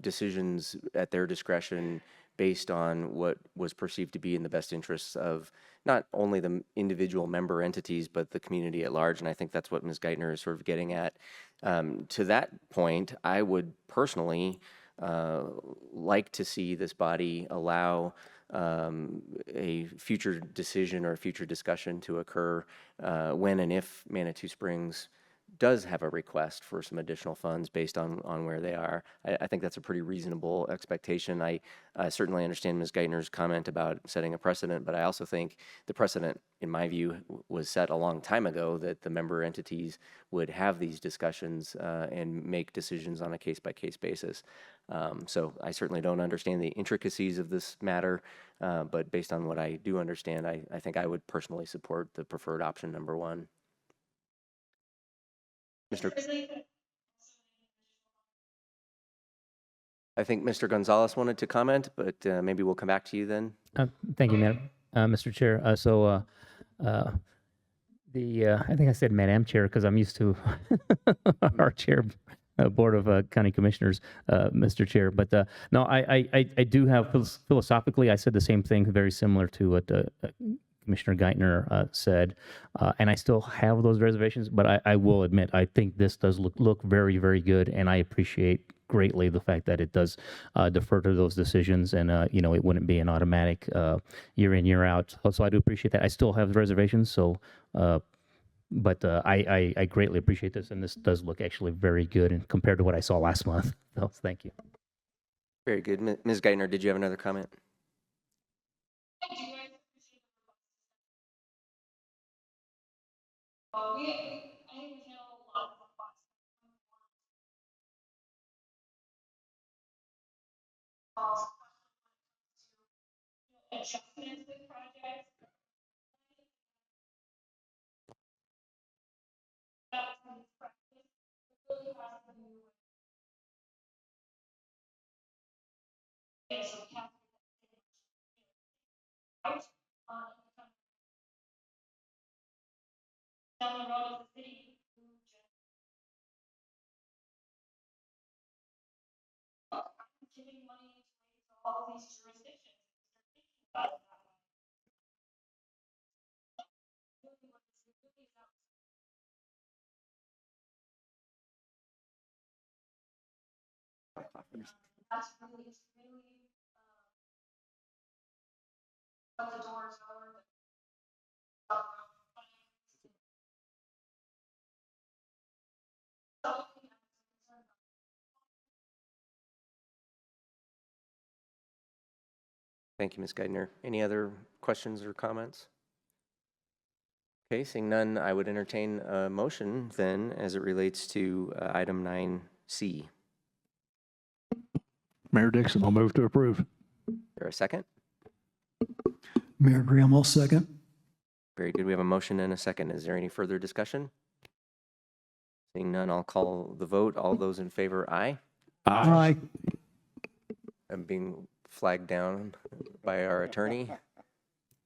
decisions at their discretion based on what was perceived to be in the best interests of not only the individual member entities, but the community at large. And I think that's what Ms. Geithner is sort of getting at. To that point, I would personally like to see this body allow a future decision or a future discussion to occur when and if Manitou Springs does have a request for some additional funds based on where they are. I think that's a pretty reasonable expectation. I certainly understand Ms. Geithner's comment about setting a precedent, but I also think the precedent, in my view, was set a long time ago that the member entities would have these discussions and make decisions on a case-by-case basis. So I certainly don't understand the intricacies of this matter, but based on what I do understand, I think I would personally support the preferred option number 1. I think Mr. Gonzalez wanted to comment, but maybe we'll come back to you then.
Thank you, Mr. Chair. I think I said Madam Chair because I'm used to our chair, Board of County Commissioners, Mr. Chair. But no, I do have philosophically, I said the same thing, very similar to what Commissioner Geithner said, and I still have those reservations. But I will admit, I think this does look very, very good, and I appreciate greatly the fact that it does defer to those decisions, and it wouldn't be an automatic year in, year out. So I do appreciate that. I still have reservations, so but I greatly appreciate this, and this does look actually very good and compared to what I saw last month. So thank you.
Very good. Ms. Geithner, did you have another comment?
I think we handle a lot of adjustments to the project. Really has to do with so down the road as a city, giving money to all these jurisdictions. That's really, what the doors are.
Thank you, Ms. Geithner. Any other questions or comments? Okay, seeing none, I would entertain a motion then as it relates to item 9C.
Mayor Dixon, I'll move to approve.
Is there a second?
Mayor Graham, I'll second.
Very good. We have a motion and a second. Is there any further discussion? Seeing none, I'll call the vote. All those in favor, aye.
Aye.
I'm being flagged down by our attorney.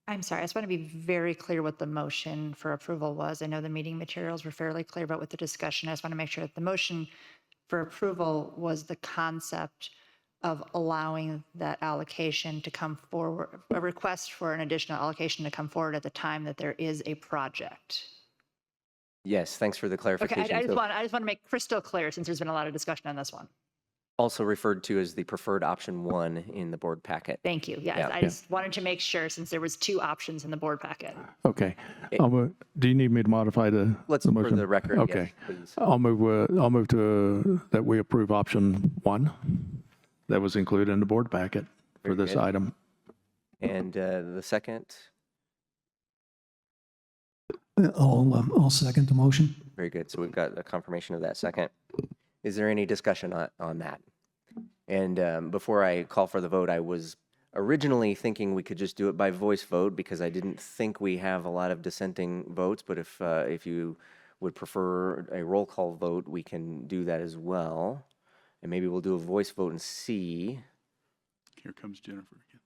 I'm sorry, I just want to be very clear what the motion for approval was. I know the meeting materials were fairly clear about what the discussion. I just want to make sure that the motion for approval was the concept of allowing that allocation to come forward, a request for an additional allocation to come forward at the time that there is a project.
Yes, thanks for the clarification.
Okay, I just want to make crystal clear since there's been a lot of discussion on this one.
Also referred to as the preferred option 1 in the board packet.
Thank you. Yes,
Yeah.
I just wanted to make sure since there was 2 options in the board packet.
Okay. Do you need me to modify the
Let's,
the
for
motion?
the record,
Okay.
yes, please.
I'll move to that we approve option 1 that was included in the board packet for
Very
this
good.
item.
And the second?
I'll second the motion.
Very good. So we've got a confirmation of that second. Is there any discussion on that? And before I call for the vote, I was originally thinking we could just do it by voice vote because I didn't think we have a lot of dissenting votes. But if you would prefer a roll call vote, we can do that as well. And maybe we'll do a voice vote and see.
Here comes Jennifer again.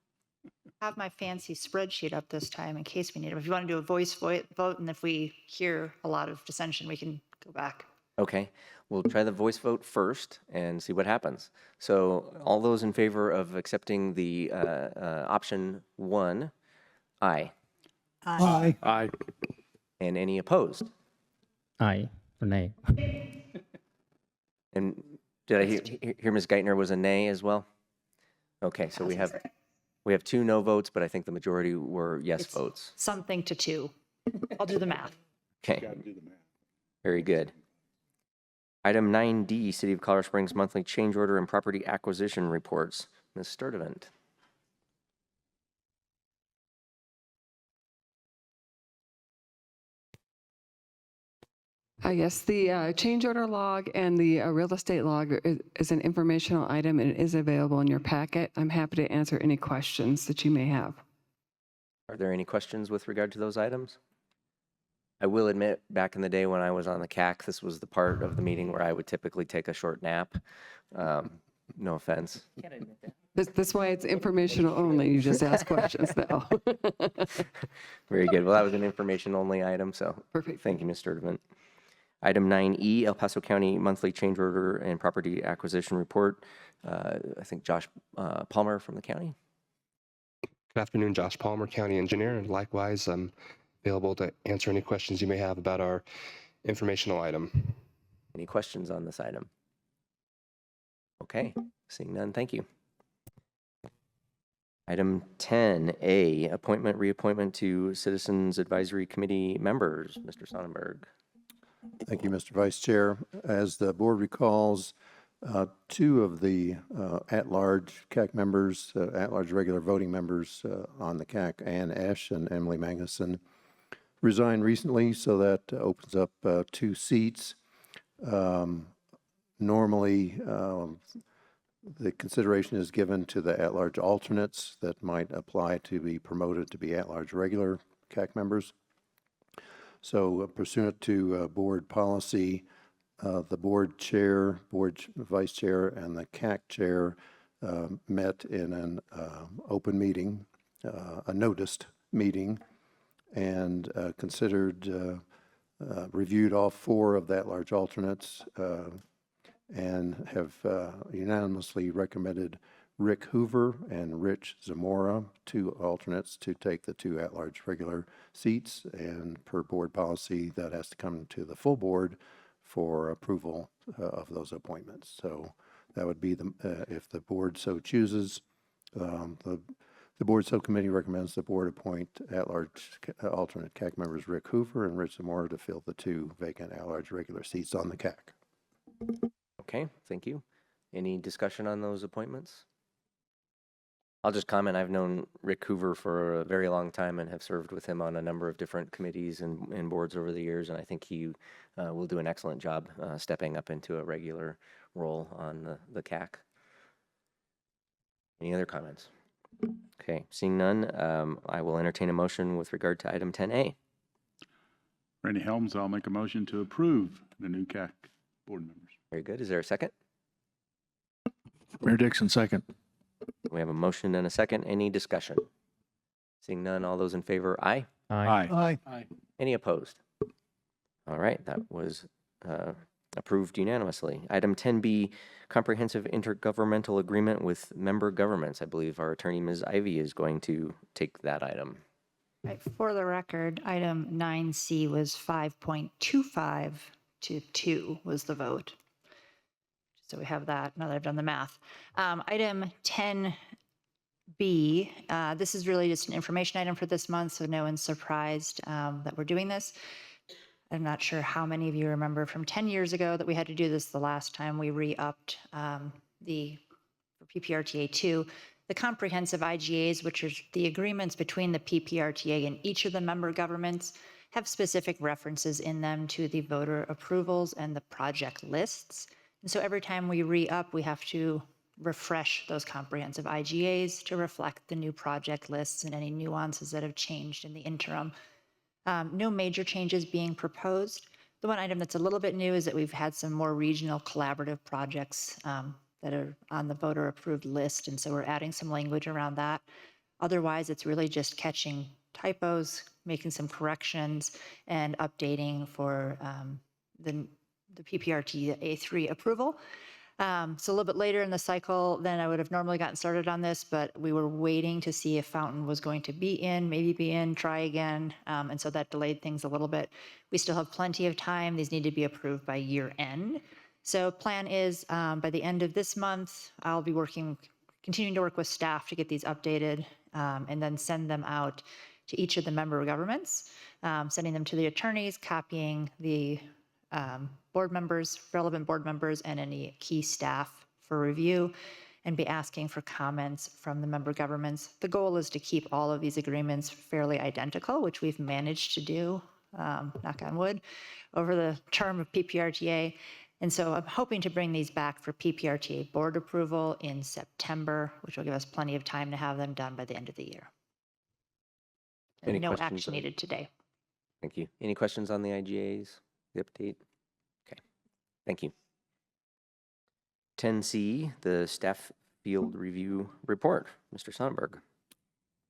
I have my fancy spreadsheet up this time in case we need it. If you want to do a voice vote, and if we hear a lot of dissension, we can go back.
Okay, we'll try the voice vote first and see what happens. So all those in favor of accepting the option 1, aye.
Aye.
Aye.
And any opposed?
Aye or nay?
And did I hear Ms. Geithner was a nay as well? Okay, so we have We have 2 no votes, but I think the majority were yes
It's
votes.
Something to 2. I'll do the math.
Okay. Very good. Item 9D, City of Colorado Springs monthly change order and property acquisition reports. Ms. Sturdivant.
Yes, the change order log and the real estate log is an informational item and it is available in your packet. I'm happy to answer any questions that you may have.
Are there any questions with regard to those items? I will admit, back in the day when I was on the CAC, this was the part of the meeting where I would typically take a short nap. No offense.
That's why it's informational only. You just ask questions now.
Very good. Well, that was an information-only item, so
Perfect.
thank you, Ms. Sturdivant. Item 9E, El Paso County monthly change order and property acquisition report. I think Josh Palmer from the county.
Good afternoon, Josh Palmer, County Engineer, and likewise, I'm available to answer any questions you may have about our informational item.
Any questions on this item? Okay, seeing none, thank you. Item 10A, appointment, reappointment to Citizens Advisory Committee members. Mr. Sonnenberg.
Thank you, Mr. Vice Chair. As the board recalls, 2 of the at-large CAC members, at-large regular voting members on the CAC, Ann Esch and Emily Magnuson, resigned recently, so that opens up 2 seats. Normally, the consideration is given to the at-large alternates that might apply to be promoted to be at-large regular CAC members. So pursuant to board policy, the board chair, board vice chair, and the CAC chair met in an open meeting, a noticed meeting, and reviewed all 4 of the at-large alternates and have unanimously recommended Rick Hoover and Rich Zamora, 2 alternates, to take the 2 at-large regular seats. And per board policy, that has to come to the full board for approval of those appointments. So that would be if the board so chooses. The board subcommittee recommends the board appoint at-large alternate CAC members Rick Hoover and Rich Zamora to fill the 2 vacant at-large regular seats on the CAC.
Okay, thank you. Any discussion on those appointments? I'll just comment, I've known Rick Hoover for a very long time and have served with him on a number of different committees and boards over the years, and I think he will do an excellent job stepping up into a regular role on the CAC. Any other comments? Okay, seeing none, I will entertain a motion with regard to item 10A.
Randy Helms, I'll make a motion to approve the new CAC board members.
Very good. Is there a second?
Mayor Dixon, second.
We have a motion and a second. Any discussion? Seeing none, all those in favor, aye.
Aye.
Aye.
Any opposed? All right, that was approved unanimously. Item 10B, comprehensive intergovernmental agreement with member governments. I believe our attorney, Ms. Ivy, is going to take that item.
Right, for the record, item 9C was 5.25 to 2 was the vote. So we have that, now that I've done the math. Item 10B, this is really just an information item for this month, so no one's surprised that we're doing this. I'm not sure how many of you remember from 10 years ago that we had to do this the last time we re-upped for PPRTA 2. The comprehensive IGAs, which are the agreements between the PPRTA and each of the member governments, have specific references in them to the voter approvals and the project lists. And so every time we re-up, we have to refresh those comprehensive IGAs to reflect the new project lists and any nuances that have changed in the interim. No major changes being proposed. The one item that's a little bit new is that we've had some more regional collaborative projects that are on the voter approved list, and so we're adding some language around that. Otherwise, it's really just catching typos, making some corrections, and updating for the PPRTA A3 approval. So a little bit later in the cycle than I would have normally gotten started on this, but we were waiting to see if Fountain was going to be in, maybe be in, try again, and so that delayed things a little bit. We still have plenty of time. These need to be approved by year end. So plan is by the end of this month, I'll be working
continuing to work with staff to get these updated and then send them out to each of the member governments, sending them to the attorneys, copying the board members, relevant board members, and any key staff for review, and be asking for comments from the member governments. The goal is to keep all of these agreements fairly identical, which we've managed to do, knock on wood, over the term of PPRTA. And so I'm hoping to bring these back for PPRTA board approval in September, which will give us plenty of time to have them done by the end of the year.
Any
And no
questions
action
on-
needed today.
Thank you. Any questions on the IGAs, the update? Okay, thank you. 10C, the staff field review report. Mr. Sonnenberg.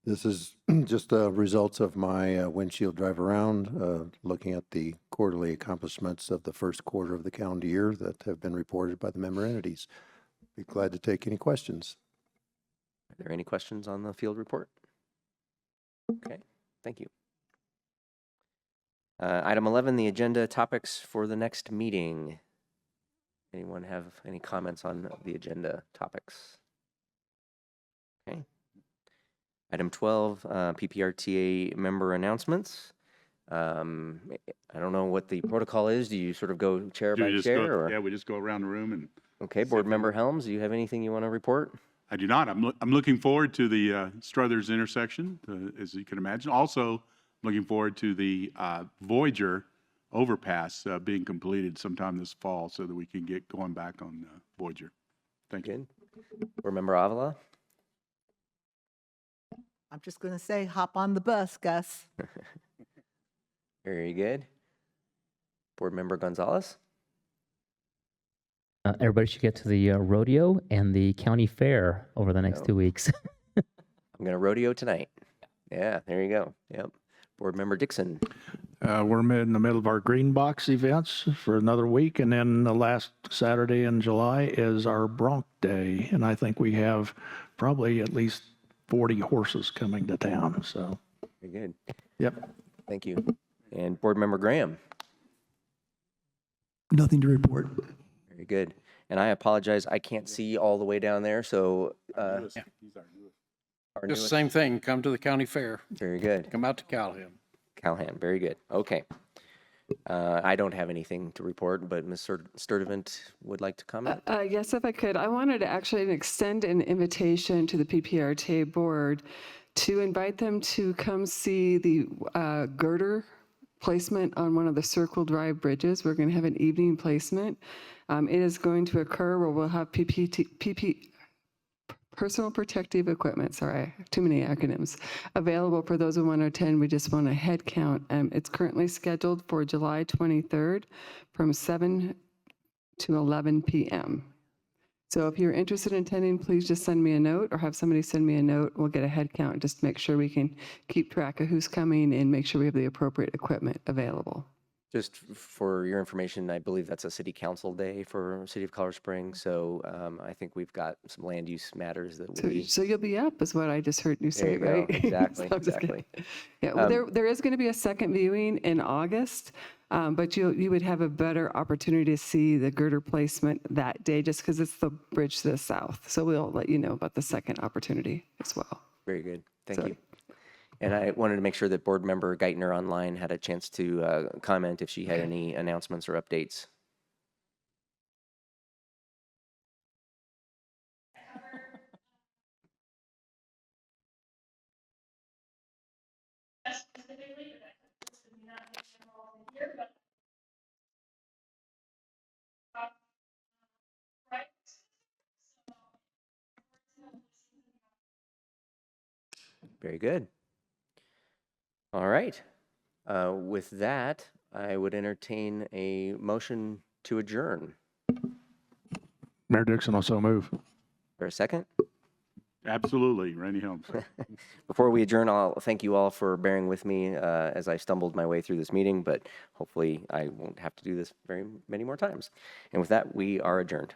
This is just the results of my windshield drive around, looking at the quarterly accomplishments of the first quarter of the calendar year that have been reported by the member entities. Be glad to take any questions.
Are there any questions on the field report? Okay, thank you. Item 11, the agenda topics for the next meeting. Anyone have any comments on the agenda topics? Okay. Item 12, PPRTA member announcements. I don't know what the protocol is. Do you sort of go chair by chair? Or?
Yeah, we just go around the room and.
Okay, Board Member Helms, do you have anything you want to report?
I do not. I'm looking forward to the Struthers intersection, as you can imagine. Also, looking forward to the Voyager overpass being completed sometime this fall so that we can get going back on Voyager. Thank you.
Good. Board Member Avila?
I'm just going to say, hop on the bus, Gus.
Very good. Board Member Gonzalez?
Everybody should get to the rodeo and the county fair over the next 2 weeks.
I'm going to rodeo tonight. Yeah, there you go. Yep. Board Member Dixon?
We're in the middle of our green box events for another week, and then the last Saturday in July is our Bronc Day, and I think we have probably at least 40 horses coming to town, so.
Very good.
Yep.
Thank you. And Board Member Graham?
Nothing to report.
Very good. And I apologize, I can't see all the way down there, so. Our
Just the
newest-
same thing, come to the county fair,
Very good.
come out to Calhoun.
Callahan, very good. Okay. I don't have anything to report, but Ms. Sturdivant would like to comment?
Yes, if I could. I wanted to actually extend an invitation to the PPRTA board to invite them to come see the girder placement on one of the Circle Drive bridges. We're going to have an evening placement. It is going to occur where we'll have personal protective equipment, sorry, too many acronyms, available for those who want to attend. We just want a head count. It's currently scheduled for July 23rd from 7 to 11 p.m. So if you're interested in attending, please just send me a note or have somebody send me a note. We'll get a head count just to make sure we can keep track of who's coming and make sure we have the appropriate equipment available.
Just for your information, I believe that's a city council day for City of Colorado Springs. So I think we've got some land use matters that we.
So you'll be up is what I just heard you say,
There you
right?
go. Exactly,
So I'm just
exactly.
kidding. Yeah, well, there is going to be a second viewing in August, but you would have a better opportunity to see the girder placement that day just because it's the bridge to the south. So we'll let you know about the second opportunity as well.
Very good. Thank
So-
you. And I wanted to make sure that Board Member Geithner online had a chance to comment if she had any announcements or updates.
Specifically, but that could not get involved in here, but. Right.
Very good. All right. With that, I would entertain a motion to adjourn.
Mayor Dixon also move.
For a second?
Absolutely, Randy Helms.
Before we adjourn, I'll thank you all for bearing with me as I stumbled my way through this meeting, but hopefully I won't have to do this very many more times. And with that, we are adjourned.